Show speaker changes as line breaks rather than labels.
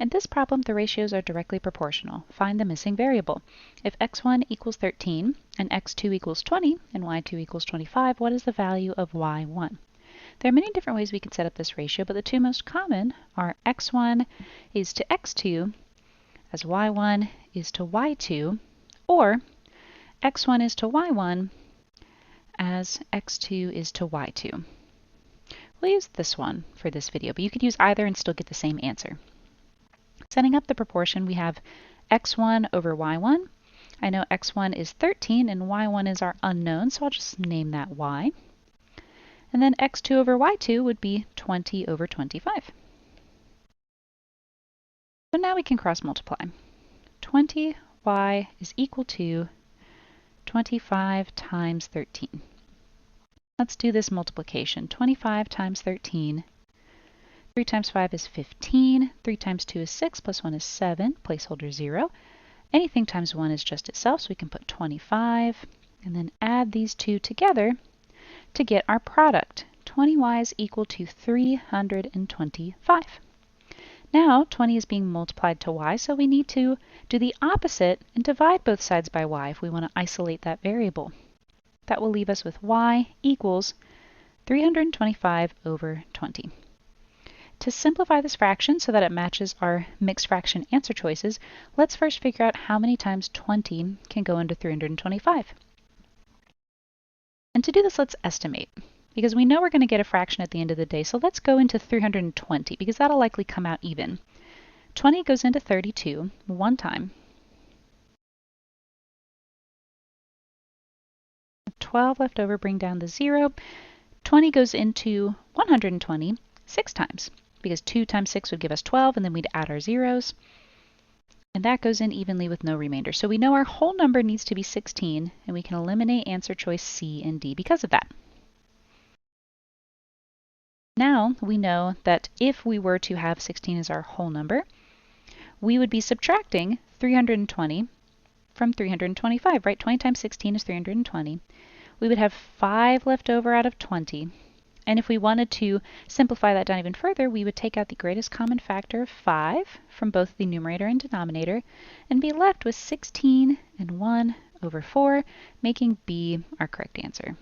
In this problem, the ratios are directly proportional. Find the missing variable. If x1 equals 13 and x2 equals 20 and y2 equals 25, what is the value of y1? There are many different ways we can set up this ratio, but the two most common are x1 is to x2 as y1 is to y2, or x1 is to y1 as x2 is to y2. We'll use this one for this video, but you could use either and still get the same answer. Setting up the proportion, we have x1 over y1. I know x1 is 13 and y1 is our unknown, so I'll just name that y. And then x2 over y2 would be 20 over 25. So now we can cross multiply. 20y is equal to 25 times 13. Let's do this multiplication. 25 times 13. 3 times 5 is 15. 3 times 2 is 6, plus 1 is 7, placeholder 0. Anything times 1 is just itself, so we can put 25, and then add these two together to get our product. 20y is equal to 325. Now 20 is being multiplied to y, so we need to do the opposite and divide both sides by y if we want to isolate that variable. That will leave us with y equals 325 over 20. To simplify this fraction so that it matches our mixed fraction answer choices, let's first figure out how many times 20 can go into 325. And to do this, let's estimate, because we know we're going to get a fraction at the end of the day, so let's go into 320, because that'll likely come out even. 20 goes into 32 one time. 12 left over, bring down the 0. 20 goes into 120 6 times, because 2 times 6 would give us 12, and then we'd add our zeros. And that goes in evenly with no remainder. So we know our whole number needs to be 16, and we can eliminate answer choice C and D because of that. Now we know that if we were to have 16 as our whole number, we would be subtracting 320 from 325, right? 20 times 16 is 320. We would have 5 left over out of 20. And if we wanted to simplify that down even further, we would take out the greatest common factor of 5 from both the numerator and denominator and be left with 16 and 1 over 4, making B our correct answer.